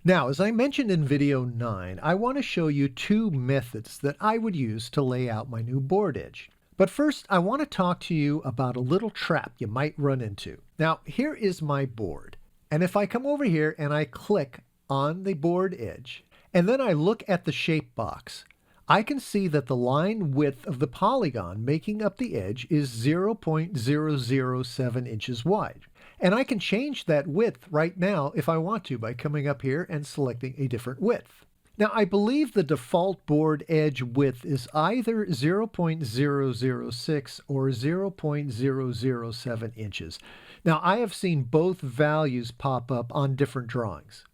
Now, as I mentioned in video 9, I want to show you two methods that I would use to lay out my new board edge. But first, I want to talk to you about a little trap you might run into. Now, here is my board. And if I come over here and I click on the board edge, and then I look at the shape box, I can see that the line width of the polygon making up the edge is 0.007 inches wide. And I can change that width right now if I want to by coming up here and selecting a different width. Now, I believe the default board edge width is either 0.006 or 0.007 inches. Now, I have seen both values pop up on different drawings.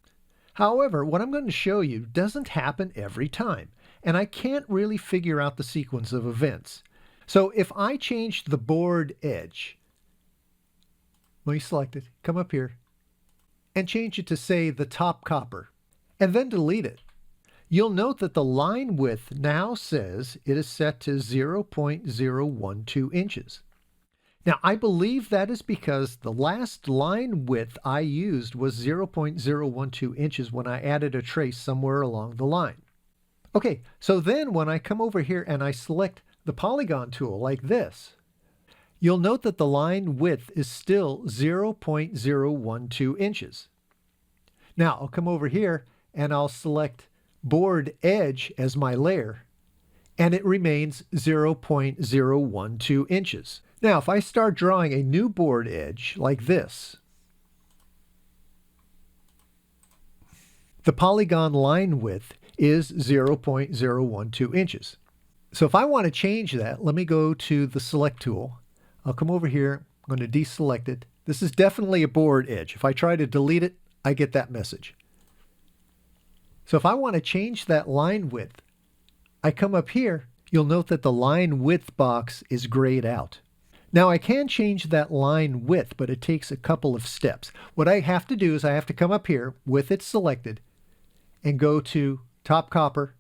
However, what I'm going to show you doesn't happen every time, and I can't really figure out the sequence of events. So if I change the board edge, let me select it, come up here, and change it to, say, the top copper, and then delete it, you'll note that the line width now says it is set to 0.012 inches. Now, I believe that is because the last line width I used was 0.012 inches when I added a trace somewhere along the line. Okay, so then when I come over here and I select the polygon tool like this, you'll note that the line width is still 0.012 inches. Now, I'll come over here and I'll select board edge as my layer, and it remains 0.012 inches. Now, if I start drawing a new board edge like this, the polygon line width is 0.012 inches. So if I want to change that, let me go to the select tool. I'll come over here, I'm going to deselect it. This is definitely a board edge. If I try to delete it, I get that message. So if I want to change that line width, I come up here, you'll note that the line width box is grayed out. Now I can change that line width, but it takes a couple of steps. What I have to do is I have to come up here with it selected and go to top copper,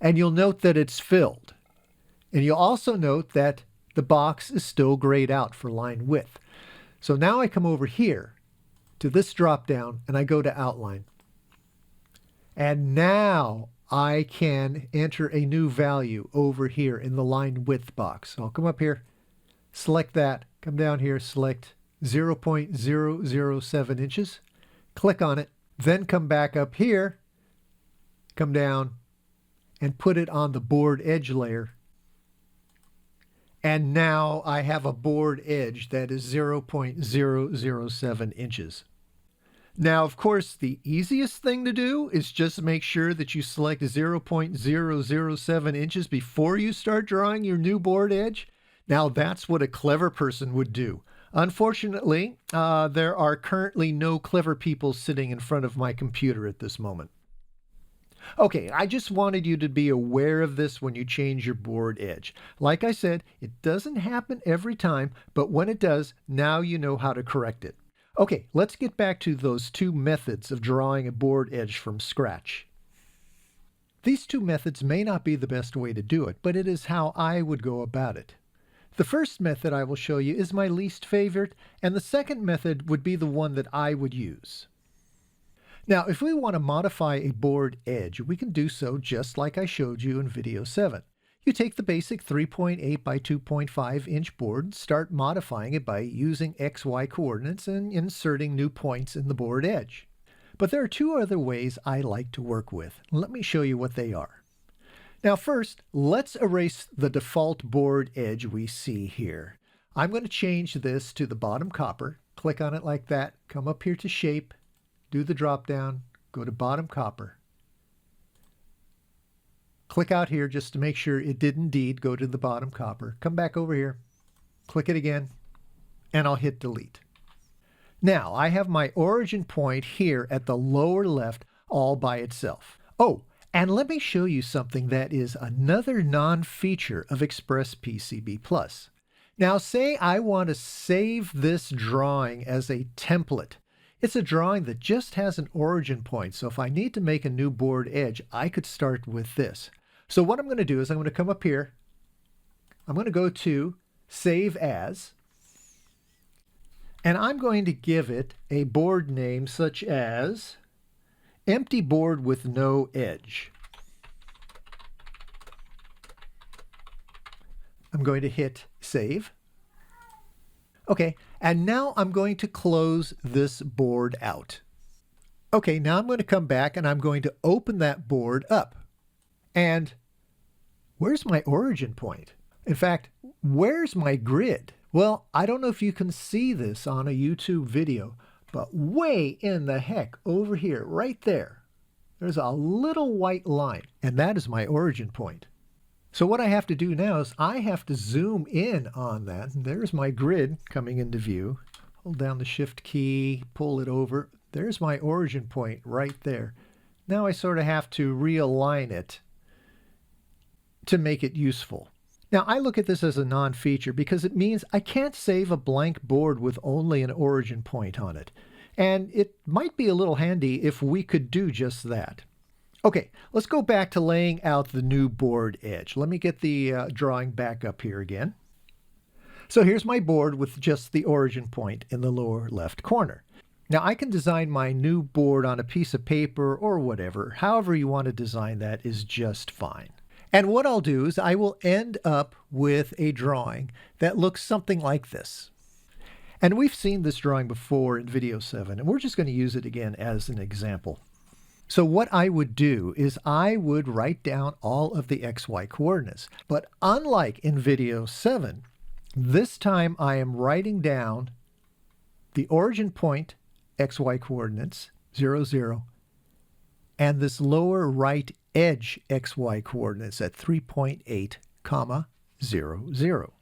and you'll note that it's filled. And you'll also note that the box is still grayed out for line width. So now I come over here to this drop down and I go to outline. And now I can enter a new value over here in the line width box. So I'll come up here, select that, come down here, select 0.007 inches, click on it, then come back up here, come down, and put it on the board edge layer. And now I have a board edge that is 0.007 inches. Now, of course, the easiest thing to do is just make sure that you select 0.007 inches before you start drawing your new board edge. Now, that's what a clever person would do. Unfortunately, there are currently no clever people sitting in front of my computer at this moment. Okay, I just wanted you to be aware of this when you change your board edge. Like I said, it doesn't happen every time, but when it does, now you know how to correct it. Okay, let's get back to those two methods of drawing a board edge from scratch. These two methods may not be the best way to do it, but it is how I would go about it. The first method I will show you is my least favorite, and the second method would be the one that I would use. Now, if we want to modify a board edge, we can do so just like I showed you in video 7. You take the basic 3.8 by 2.5 inch board and start modifying it by using XY coordinates and inserting new points in the board edge. But there are two other ways I like to work with. Let me show you what they are. Now first, let's erase the default board edge we see here. I'm going to change this to the bottom copper. Click on it like that. Come up here to shape. Do the drop down. Go to bottom copper. Click out here just to make sure it did indeed go to the bottom copper. Come back over here, click it again, and I'll hit delete. Now I have my origin point here at the lower left all by itself. Oh, and let me show you something that is another non-feature of ExpressPCB+. Now say I want to save this drawing as a template. It's a drawing that just has an origin point, so if I need to make a new board edge, I could start with this. So what I'm going to do is I'm going to come up here, I'm going to go to Save As, and I'm going to give it a board name such as empty board with no edge. I'm going to hit save. Okay, and now I'm going to close this board out. Okay, now I'm going to come back and I'm going to open that board up. And where's my origin point? In fact, where's my grid? Well, I don't know if you can see this on a YouTube video, but way in the heck over here, right there, there's a little white line, and that is my origin point. So what I have to do now is I have to zoom in on that. And there's my grid coming into view. Hold down the Shift key, pull it over. There's my origin point right there. Now I sort of have to realign it to make it useful. Now I look at this as a non-feature because it means I can't save a blank board with only an origin point on it. And it might be a little handy if we could do just that. Okay, let's go back to laying out the new board edge. Let me get the drawing back up here again. So here's my board with just the origin point in the lower left corner. Now I can design my new board on a piece of paper or whatever. However you want to design that is just fine. And what I'll do is I will end up with a drawing that looks something like this. And we've seen this drawing before in video 7, and we're just going to use it again as an example. So what I would do is I would write down all of the XY coordinates. But unlike in video 7, this time I am writing down the origin point XY coordinates, 0, 0, and this lower right edge XY coordinates at 3.8, comma, 0, 0.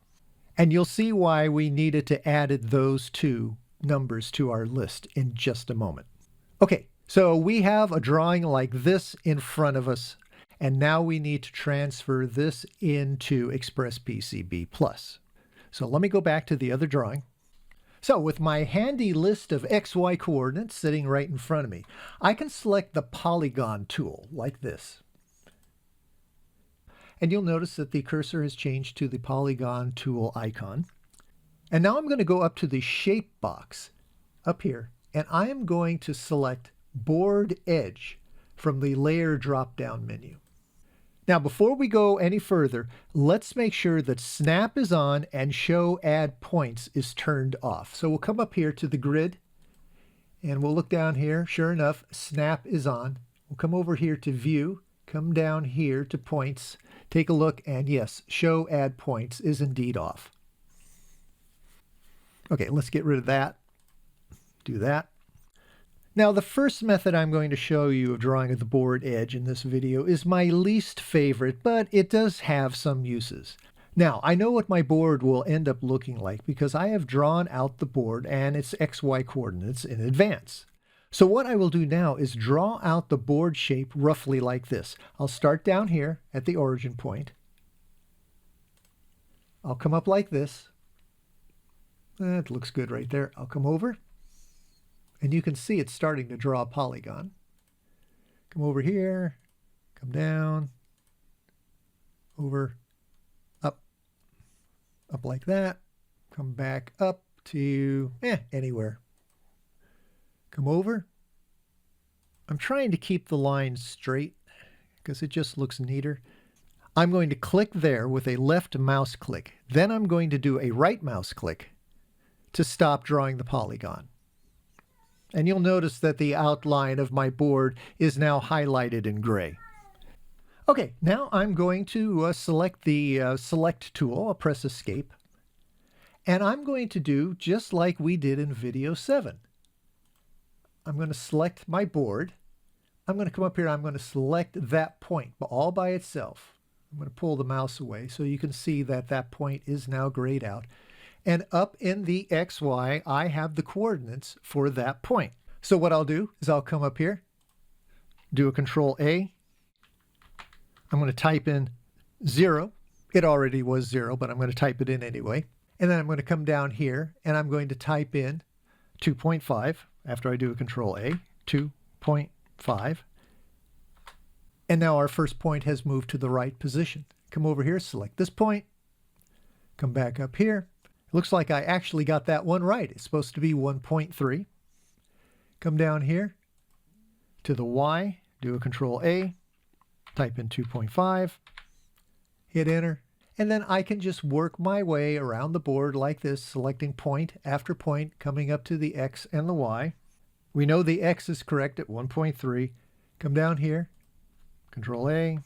And you'll see why we needed to add those two numbers to our list in just a moment. Okay. So we have a drawing like this in front of us, and now we need to transfer this into ExpressPCB Plus. So let me go back to the other drawing. So with my handy list of XY coordinates sitting right in front of me, I can select the polygon tool like this. And you'll notice that the cursor has changed to the polygon tool icon. And now I'm going to go up to the shape box up here, and I am going to select board edge from the layer drop-down menu. Now before we go any further, let's make sure that snap is on and show add points is turned off. So we'll come up here to the grid and we'll look down here. Sure enough, snap is on. We'll come over here to view, come down here to points, take a look, and yes, show add points is indeed off. Okay, let's get rid of that. Do that. Now the first method I'm going to show you of drawing the board edge in this video is my least favorite, but it does have some uses. Now I know what my board will end up looking like because I have drawn out the board and its XY coordinates in advance. So what I will do now is draw out the board shape roughly like this. I'll start down here at the origin point. I'll come up like this. That looks good right there. I'll come over. And you can see it's starting to draw a polygon. Come over here, come down, over, up like that. Come back up to anywhere. Come over. I'm trying to keep the line straight because it just looks neater. I'm going to click there with a left mouse click. Then I'm going to do a right mouse click to stop drawing the polygon. And you'll notice that the outline of my board is now highlighted in gray. Okay, now I'm going to select the Select tool. I'll press Escape. And I'm going to do just like we did in video 7. I'm going to select my board. I'm going to come up here. I'm going to select that point all by itself. I'm going to pull the mouse away so you can see that that point is now grayed out. And up in the XY, I have the coordinates for that point. So what I'll do is I'll come up here, do a Control A. I'm going to type in 0. It already was 0, but I'm going to type it in anyway. And then I'm going to come down here and I'm going to type in 2.5 after I do a Control A, 2.5. And now our first point has moved to the right position. Come over here, select this point, come back up here. It looks like I actually got that one right. It's supposed to be 1.3. Come down here, to the Y, do a Control A, type in 2.5, hit enter, and then I can just work my way around the board like this, selecting point after point, coming up to the X and the Y. We know the X is correct at 1.3. Come down here, Control A,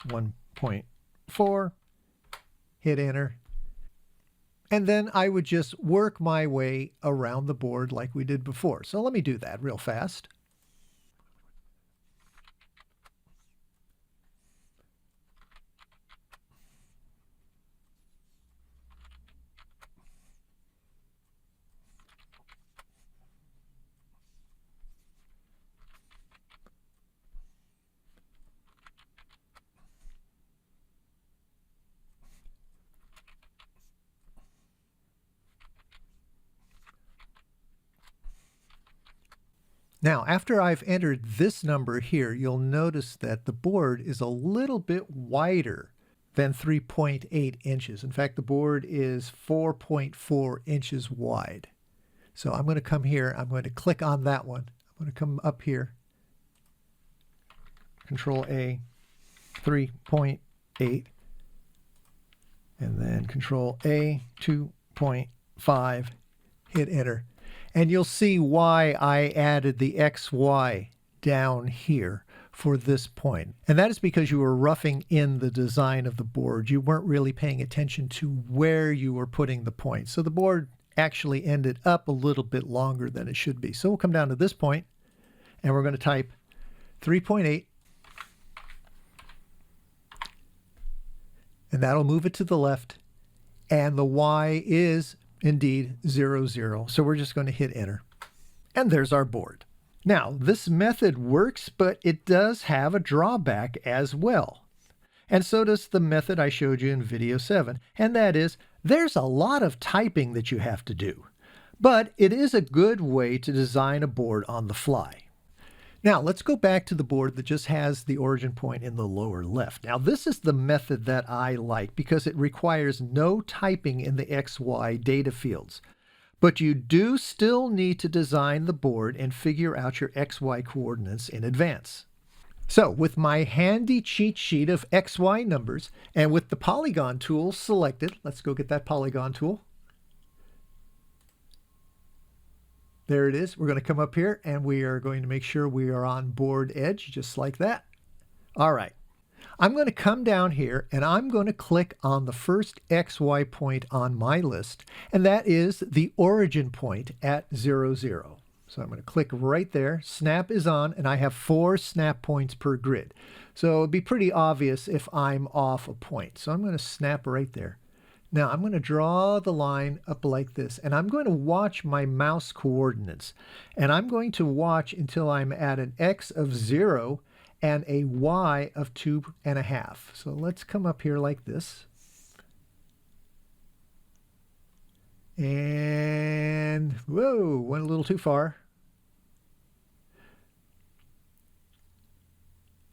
1.4, hit enter. And then I would just work my way around the board like we did before. So let me do that real fast. Now, after I've entered this number here, you'll notice that the board is a little bit wider than 3.8 inches. In fact, the board is 4.4 inches wide. So I'm going to come here. I'm going to click on that one. I'm going to come up here. Control A, 3.8. And then Control A, 2.5. Hit enter. And you'll see why I added the XY down here for this point. And that is because you were roughing in the design of the board. You weren't really paying attention to where you were putting the points. So the board actually ended up a little bit longer than it should be. So we'll come down to this point, and we're going to type 3.8. And that'll move it to the left. And the Y is indeed 0, 0. So we're just going to hit enter. And there's our board. Now, this method works, but it does have a drawback as well. And so does the method I showed you in video 7. And that is, there's a lot of typing that you have to do. But it is a good way to design a board on the fly. Now, let's go back to the board that just has the origin point in the lower left. Now, this is the method that I like because it requires no typing in the XY data fields. But you do still need to design the board and figure out your XY coordinates in advance. So, with my handy cheat sheet of XY numbers and with the polygon tool selected, let's go get that polygon tool. There it is. We're going to come up here and we are going to make sure we are on board edge, just like that. All right. I'm going to come down here and I'm going to click on the first XY point on my list, and that is the origin point at 0, 0. So I'm going to click right there. Snap is on, and I have 4 snap points per grid. So it'd be pretty obvious if I'm off a point. So I'm going to snap right there. Now I'm going to draw the line up like this, and I'm going to watch my mouse coordinates. And I'm going to watch until I'm at an X of 0 and a Y of 2.5. So let's come up here like this. And, whoa, went a little too far.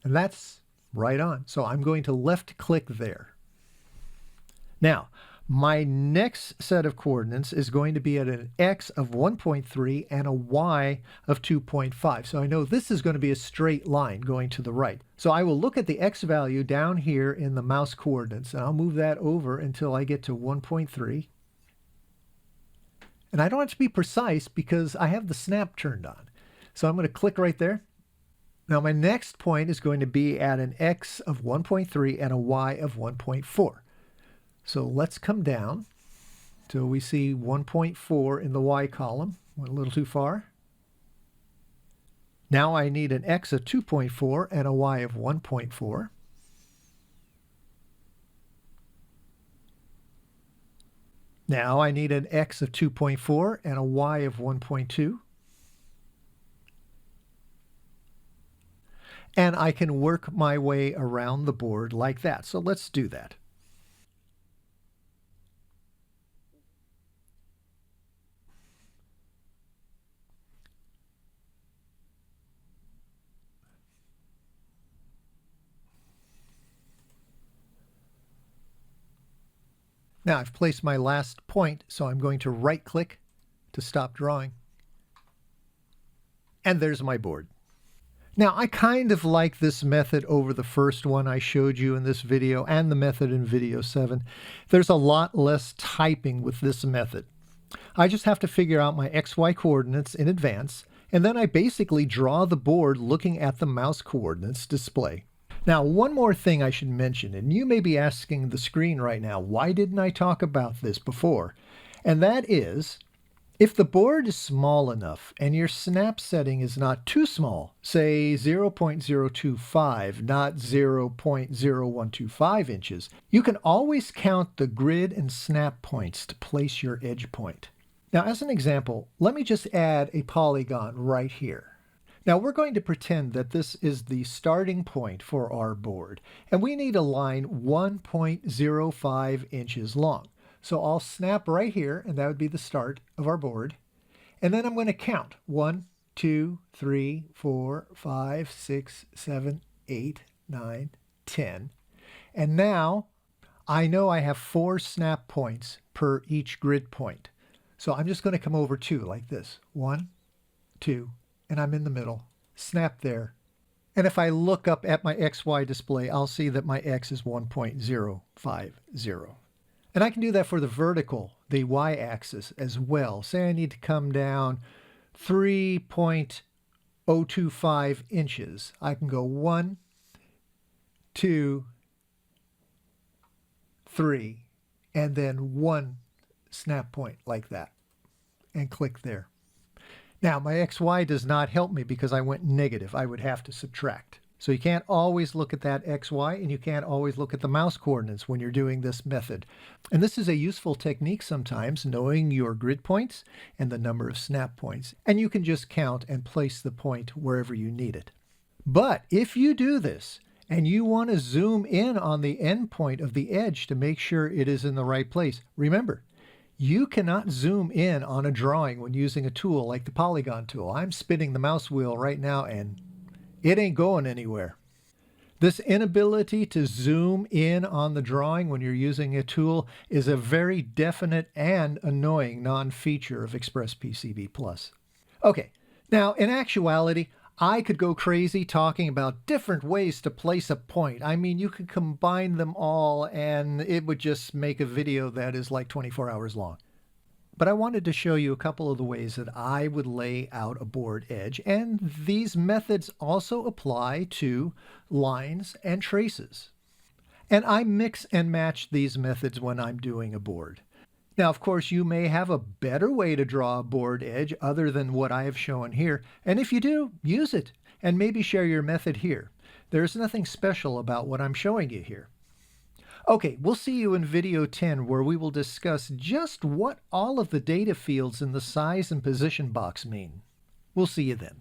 And that's right on. So I'm going to left click there. Now, my next set of coordinates is going to be at an X of 1.3 and a Y of 2.5. So I know this is going to be a straight line going to the right. So I will look at the X value down here in the mouse coordinates, and I'll move that over until I get to 1.3. And I don't have to be precise because I have the snap turned on. So I'm going to click right there. Now my next point is going to be at an X of 1.3 and a Y of 1.4. So let's come down till we see 1.4 in the Y column. Went a little too far. Now I need an X of 2.4 and a Y of 1.4. Now I need an X of 2.4 and a Y of 1.2. And I can work my way around the board like that. So let's do that. Now I've placed my last point, so I'm going to right click to stop drawing. And there's my board. Now, I kind of like this method over the first one I showed you in this video and the method in video 7. There's a lot less typing with this method. I just have to figure out my XY coordinates in advance, and then I basically draw the board looking at the mouse coordinates display. Now, one more thing I should mention, and you may be asking the screen right now, why didn't I talk about this before? And that is, if the board is small enough and your snap setting is not too small, say 0.025, not 0.0125 inches, you can always count the grid and snap points to place your edge point. Now, as an example, let me just add a polygon right here. Now, we're going to pretend that this is the starting point for our board, and we need a line 1.05 inches long. So I'll snap right here, and that would be the start of our board. And then I'm going to count 1, 2, 3, 4, 5, 6, 7, 8, 9, 10. And now I know I have 4 snap points per each grid point. So I'm just going to come over 2 like this. 1, 2, and I'm in the middle. Snap there. And if I look up at my XY display, I'll see that my X is 1.050. And I can do that for the vertical, the y-axis as well. Say I need to come down 3.025 inches. I can go 1, 2, 3, and then 1 snap point like that, and click there. Now, my XY does not help me because I went negative. I would have to subtract. So you can't always look at that XY, and you can't always look at the mouse coordinates when you're doing this method. And this is a useful technique sometimes, knowing your grid points and the number of snap points. And you can just count and place the point wherever you need it. But if you do this, and you want to zoom in on the end point of the edge to make sure it is in the right place, remember, you cannot zoom in on a drawing when using a tool like the polygon tool. I'm spinning the mouse wheel right now, and it ain't going anywhere. This inability to zoom in on the drawing when you're using a tool is a very definite and annoying non-feature of ExpressPCB Plus. Okay, now in actuality, I could go crazy talking about different ways to place a point. I mean, you could combine them all and it would just make a video that is like 24 hours long. But I wanted to show you a couple of the ways that I would lay out a board edge, and these methods also apply to lines and traces. And I mix and match these methods when I'm doing a board. Now, of course, you may have a better way to draw a board edge other than what I have shown here, and if you do, use it, and maybe share your method here. There's nothing special about what I'm showing you here. Okay, we'll see you in video 10, where we will discuss just what all of the data fields in the size and position box mean. We'll see you then.